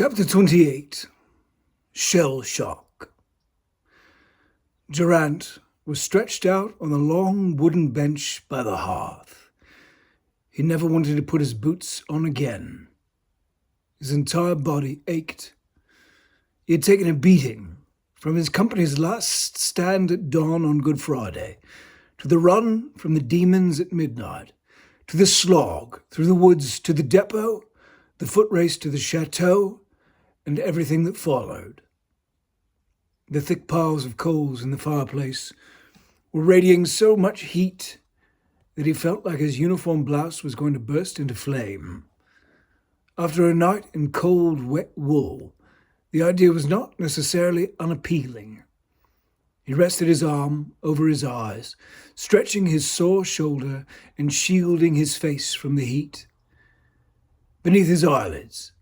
Chapter 28 Shell Shock. Durant was stretched out on the long wooden bench by the hearth. He never wanted to put his boots on again. His entire body ached. He had taken a beating from his company's last stand at dawn on Good Friday, to the run from the demons at midnight, to the slog through the woods to the depot, the foot race to the chateau, and everything that followed. The thick piles of coals in the fireplace were radiating so much heat that he felt like his uniform blouse was going to burst into flame. After a night in cold, wet wool, the idea was not necessarily unappealing. He rested his arm over his eyes, stretching his sore shoulder and shielding his face from the heat. Beneath his eyelids,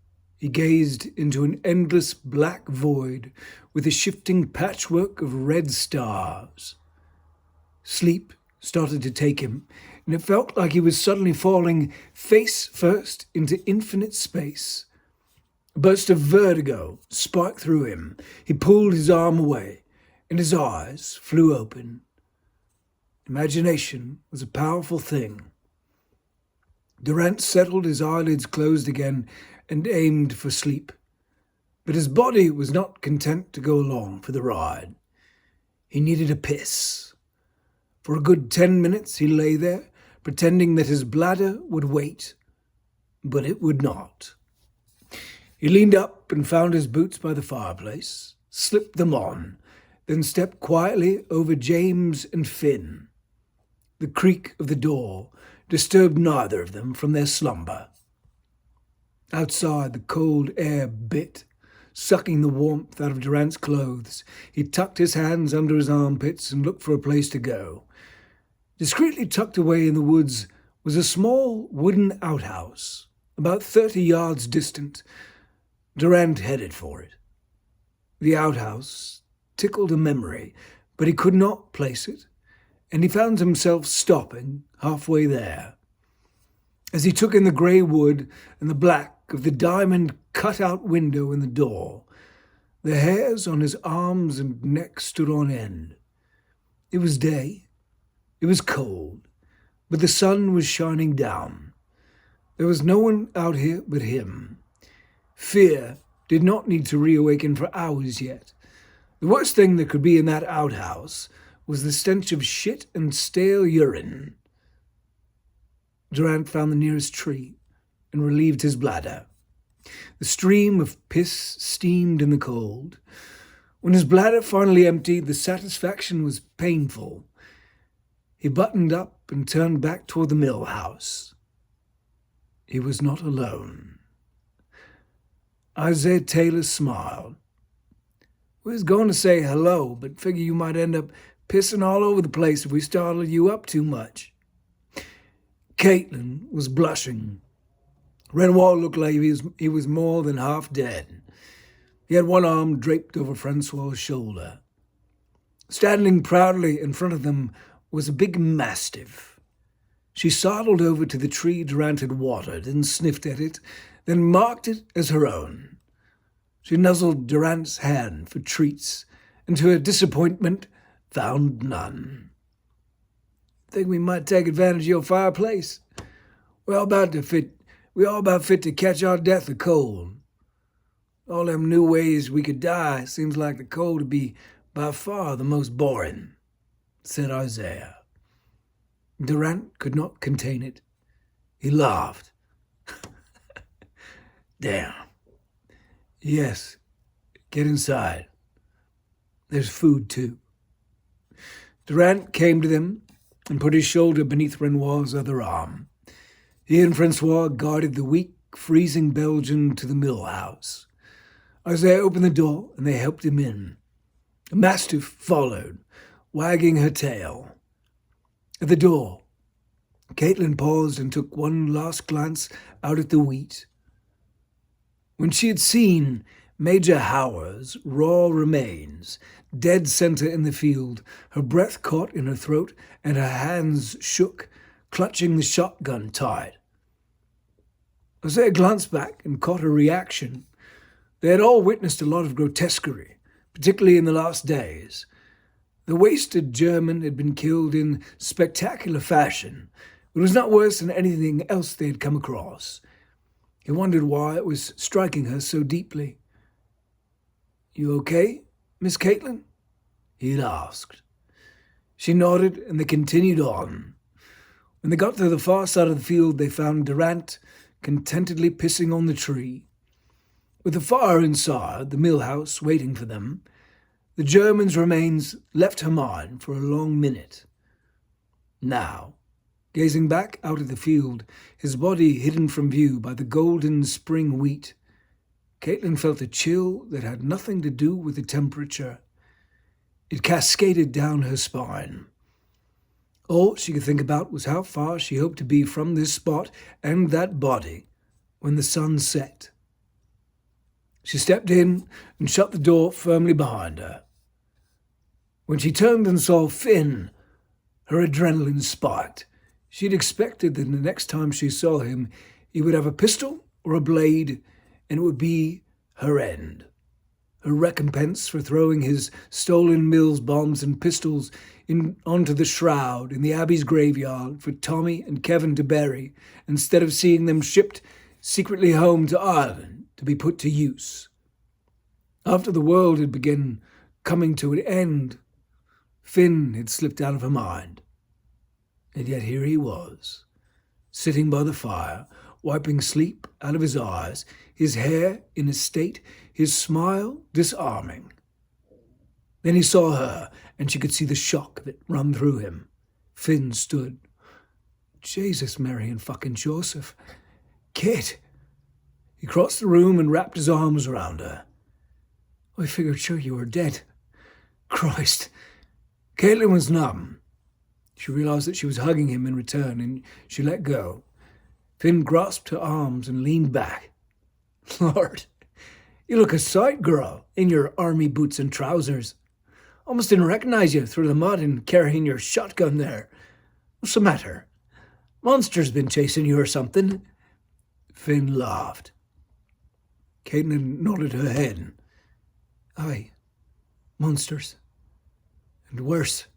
he gazed into an endless black void with a shifting patchwork of red stars. Sleep started to take him, and it felt like he was suddenly falling face first into infinite space. A burst of vertigo spiked through him. He pulled his arm away, and his eyes flew open. Imagination was a powerful thing. Durant settled his eyelids closed again and aimed for sleep. But his body was not content to go along for the ride. He needed a piss. For a good 10 minutes he lay there, pretending that his bladder would wait. But it would not. He leaned up and found his boots by the fireplace, slipped them on, then stepped quietly over James and Finn. The creak of the door disturbed neither of them from their slumber. Outside, the cold air bit, sucking the warmth out of Durant's clothes. He tucked his hands under his armpits and looked for a place to go. Discreetly tucked away in the woods was a small wooden outhouse, about 30 yards distant. Durant headed for it. The outhouse tickled a memory, but he could not place it, and he found himself stopping halfway there. As he took in the grey wood and the black of the diamond cut-out window in the door, the hairs on his arms and neck stood on end. It was day. It was cold, but the sun was shining down. There was no one out here but him. Fear did not need to reawaken for hours yet. The worst thing that could be in that outhouse was the stench of shit and stale urine. Durant found the nearest tree and relieved his bladder. The stream of piss steamed in the cold. When his bladder finally emptied, the satisfaction was painful. He buttoned up and turned back toward the mill house. He was not alone. Isaiah Taylor smiled. "We was going to say hello, but figure you might end up pissing all over the place if we startled you up too much." Caitlin was blushing. Renoir looked like he was more than half dead. He had one arm draped over Francois's shoulder. Standing proudly in front of them was a big mastiff. She sidled over to the tree Durant had watered and sniffed at it, then marked it as her own. She nuzzled Durant's hand for treats, and to her disappointment, found none. "Think we might take advantage of your fireplace? We all about fit to catch our death of cold. All them new ways we could die seems like the cold would be by far the most boring," said Isaiah. Durant could not contain it. He laughed. "Damn. Yes, get inside. There's food, too." Durant came to them and put his shoulder beneath Renoir's other arm. He and Francois guarded the weak, freezing Belgian to the mill house. Isaiah opened the door, and they helped him in. The mastiff followed, wagging her tail. At the door, Caitlin paused and took one last glance out at the wheat. When she had seen Major Howard's raw remains, dead center in the field, her breath caught in her throat and her hands shook, clutching the shotgun tight. Isaiah glanced back and caught her reaction. They had all witnessed a lot of grotesquerie, particularly in the last days. The wasted German had been killed in spectacular fashion, but it was not worse than anything else they had come across. He wondered why it was striking her so deeply. "You okay, Miss Caitlin?" he had asked. She nodded, and they continued on. When they got to the far side of the field, they found Durant contentedly pissing on the tree. With the fire inside, the mill house waiting for them, the German's remains left her mind for a long minute. Now, gazing back out at the field, his body hidden from view by the golden spring wheat, Caitlin felt a chill that had nothing to do with the temperature. It cascaded down her spine. All she could think about was how far she hoped to be from this spot and that body when the sun set. She stepped in and shut the door firmly behind her. When she turned and saw Finn, her adrenaline spiked. She'd expected that the next time she saw him, he would have a pistol or a blade, and it would be her end. Her recompense for throwing his stolen Mills bombs and pistols onto the shroud in the Abbey's graveyard for Tommy and Kevin to bury, instead of seeing them shipped secretly home to Ireland to be put to use. After the world had begun coming to an end, Finn had slipped out of her mind. And yet here he was, sitting by the fire, wiping sleep out of his eyes, his hair in a state, his smile disarming. Then he saw her, and she could see the shock that run through him. Finn stood. "Jesus, Mary and fucking Joseph. Kate." He crossed the room and wrapped his arms around her. "I figured sure you were dead. Christ." Caitlin was numb. She realized that she was hugging him in return, and she let go. Finn grasped her arms and leaned back. "Lord, you look a sight, girl, in your army boots and trousers. Almost didn't recognize you through the mud and carrying your shotgun there. What's the matter? Monster's been chasing you or something?" Finn laughed. Caitlin nodded her head. "Aye, monsters. And worse."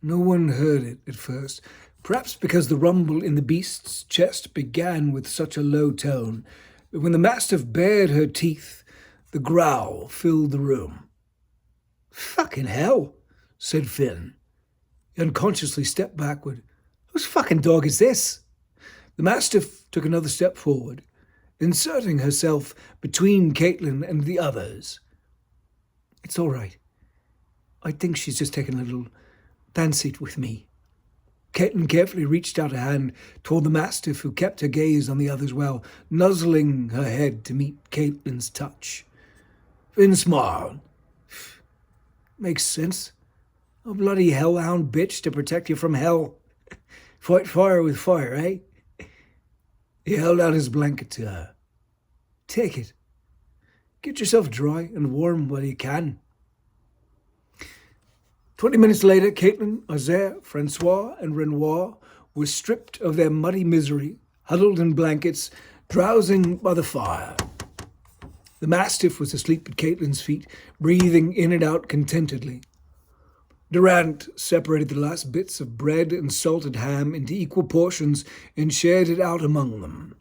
No one heard it at first, perhaps because the rumble in the beast's chest began with such a low tone, but when the mastiff bared her teeth, the growl filled the room. "Fucking hell," said Finn. He unconsciously stepped backward. "Whose fucking dog is this?" The mastiff took another step forward, inserting herself between Caitlin and the others. "It's all right. I think she's just taking a little fancy with me." Caitlin carefully reached out a hand toward the mastiff, who kept her gaze on the others well, nuzzling her head to meet Caitlin's touch. Finn smiled. "Makes sense. A bloody hellhound bitch to protect you from hell. Fight fire with fire, eh?" He held out his blanket to her. "Take it. Get yourself dry and warm while you can." 20 minutes later, Caitlin, Isaiah, Francois, and Renoir were stripped of their muddy misery, huddled in blankets, drowsing by the fire. The mastiff was asleep at Caitlin's feet, breathing in and out contentedly. Durant separated the last bits of bread and salted ham into equal portions and shared it out among them.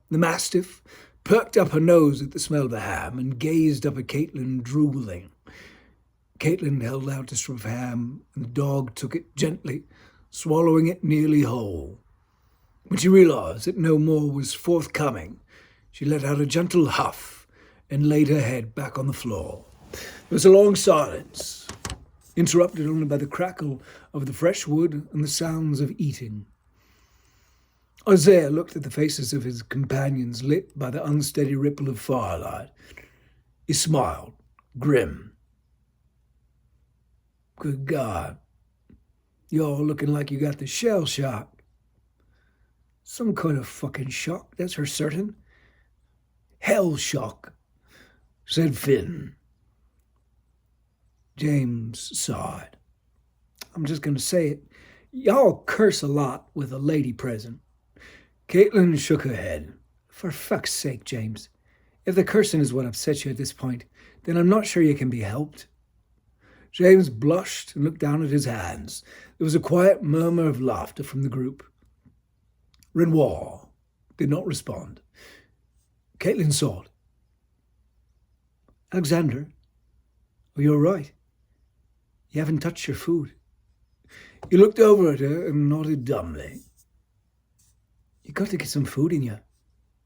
The mastiff perked up her nose at the smell of the ham and gazed up at Caitlin, drooling. Caitlin held out a strip of ham, and the dog took it gently, swallowing it nearly whole. When she realized that no more was forthcoming, she let out a gentle huff and laid her head back on the floor. There was a long silence, interrupted only by the crackle of the fresh wood and the sounds of eating. Isaiah looked at the faces of his companions, lit by the unsteady ripple of firelight. He smiled, grim. "Good God, you all looking like you got the shell shock." "Some kind of fucking shock, that's for certain." "Hell shock," said Finn. James sighed. "I'm just going to say it. Y'all curse a lot with a lady present." Caitlin shook her head. "For fuck's sake, James. If the cursing is what upsets you at this point, then I'm not sure you can be helped. James blushed and looked down at his hands. There was a quiet murmur of laughter from the group. Renoir did not respond. Caitlin sobbed. Alexander, are you all right? You haven't touched your food. He looked over at her and nodded dumbly. You got to get some food in you,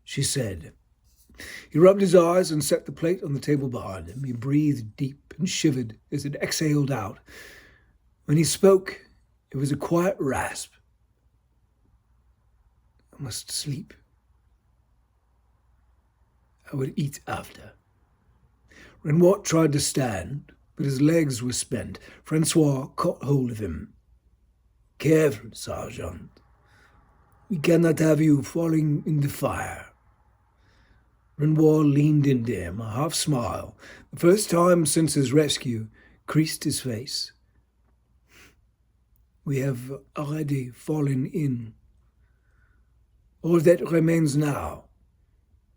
she said. He rubbed his eyes and set the plate on the table behind him. He breathed deep and shivered as it exhaled out. When he spoke, it was a quiet rasp. I must sleep. I would eat after. Renoir tried to stand, but his legs were spent. Francois caught hold of him. Careful, Sergeant. We cannot have you falling in the fire. Renoir leaned into him, a half smile, the first time since his rescue, creased his face. We have already fallen in. All that remains now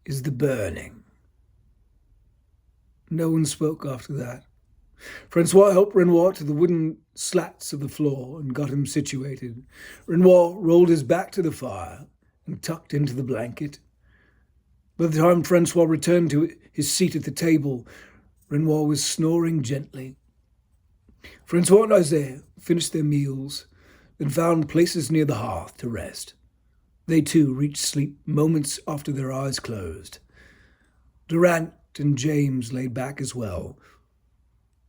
is the burning. No one spoke after that. Francois helped Renoir to the wooden slats of the floor and got him situated. Renoir rolled his back to the fire and tucked into the blanket. By the time Francois returned to his seat at the table, Renoir was snoring gently. Francois and Isaiah finished their meals, then found places near the hearth to rest. They too reached sleep moments after their eyes closed. Durant and James laid back as well.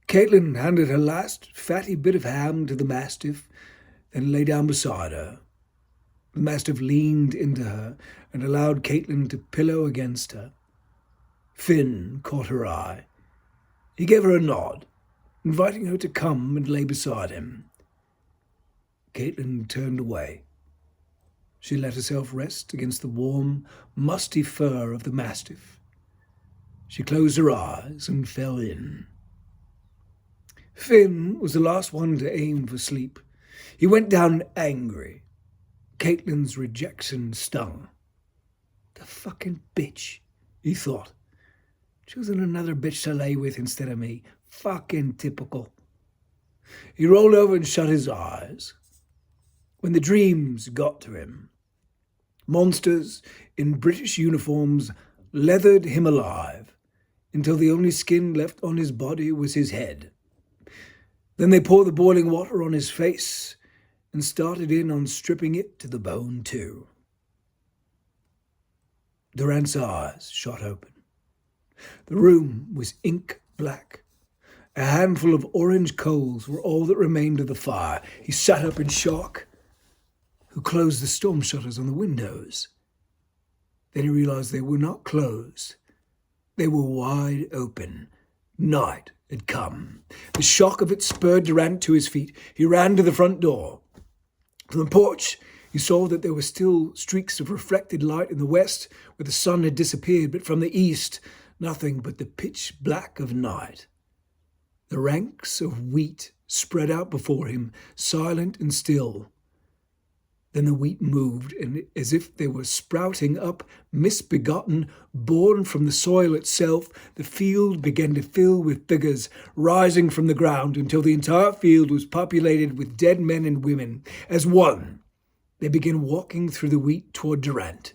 Caitlin handed her last fatty bit of ham to the Mastiff, then lay down beside her. The Mastiff leaned into her and allowed Caitlin to pillow against her. Finn caught her eye. He gave her a nod, inviting her to come and lay beside him. Caitlin turned away. She let herself rest against the warm, musty fur of the Mastiff. She closed her eyes and fell in. Finn was the last one to aim for sleep. He went down angry. Caitlin's rejection stung. The fucking bitch, he thought. Choosing another bitch to lay with instead of me. Fucking typical. He rolled over and shut his eyes. When the dreams got to him, monsters in British uniforms leathered him alive until the only skin left on his body was his head. Then they poured the boiling water on his face and started in on stripping it to the bone too. Durant's eyes shot open. The room was ink black. A handful of orange coals were all that remained of the fire. He sat up in shock. Who closed the storm shutters on the windows? Then he realized they were not closed. They were wide open. Night had come. The shock of it spurred Durant to his feet. He ran to the front door. From the porch, he saw that there were still streaks of reflected light in the west, where the sun had disappeared, but from the east, nothing but the pitch black of night. The ranks of wheat spread out before him, silent and still. Then the wheat moved, and as if they were sprouting up, misbegotten, born from the soil itself, the field began to fill with figures, rising from the ground until the entire field was populated with dead men and women. As one, they began walking through the wheat toward Durant.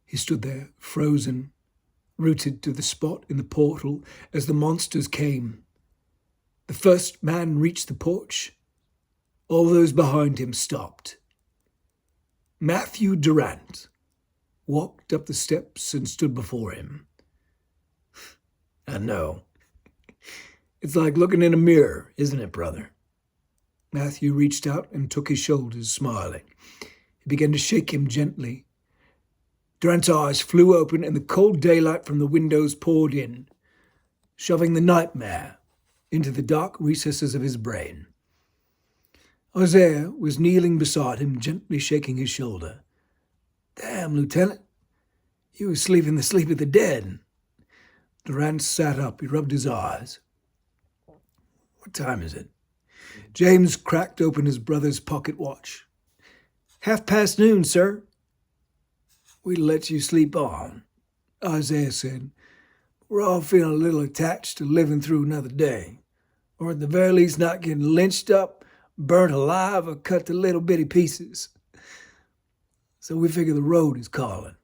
He stood there, frozen, rooted to the spot in the portal as the monsters came. The first man reached the porch. All those behind him stopped. Matthew Durant walked up the steps and stood before him. I know. It's like looking in a mirror, isn't it, brother? Matthew reached out and took his shoulders, smiling. He began to shake him gently. Durant's eyes flew open and the cold daylight from the windows poured in, shoving the nightmare into the dark recesses of his brain. Isaiah was kneeling beside him, gently shaking his shoulder. Damn, Lieutenant, you were sleeping the sleep of the dead. Durant sat up. He rubbed his eyes. What time is it? James cracked open his brother's pocket watch. 12:30, sir. We'll let you sleep on. Isaiah said. We're all feeling a little attached to living through another day, or at the very least not getting lynched up, burnt alive, or cut to little bitty pieces. So we figure the road is calling.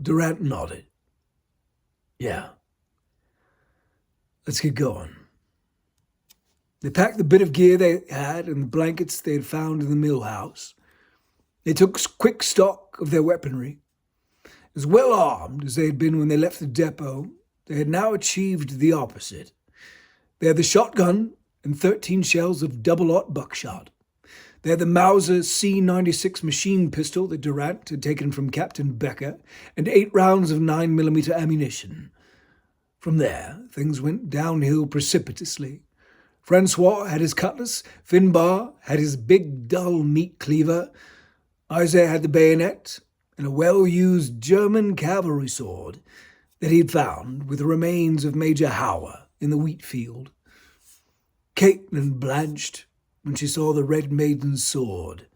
Durant nodded. Yeah. Let's get going. They packed the bit of gear they had and the blankets they had found in the mill house. They took quick stock of their weaponry. As well armed as they had been when they left the depot, they had now achieved the opposite. They had the shotgun and 13 shells of double-aught buckshot. They had the Mauser C96 machine pistol that Durant had taken from Captain Becker, and 8 rounds of 9mm ammunition. From there, things went downhill precipitously. Francois had his cutlass, Finbar had his big, dull meat cleaver, Isaiah had the bayonet, and a well-used German cavalry sword that he'd found with the remains of Major Hauer in the wheat field. Caitlin blanched when she saw the Red Maiden's sword.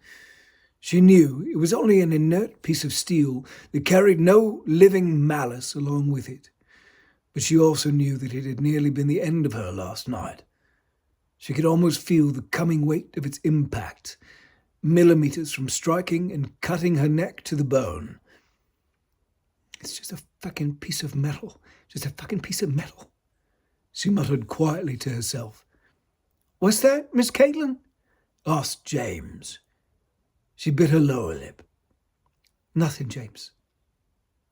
She knew it was only an inert piece of steel that carried no living malice along with it. But she also knew that it had nearly been the end of her last night. She could almost feel the coming weight of its impact, millimeters from striking and cutting her neck to the bone. It's just a fucking piece of metal. Just a fucking piece of metal, she muttered quietly to herself. What's that, Miss Caitlin? Asked James. She bit her lower lip. Nothing, James.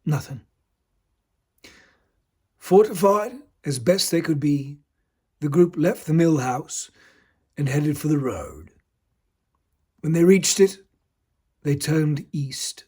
Nothing. Fortified as best they could be, the group left the mill house and headed for the road. When they reached it, they turned east.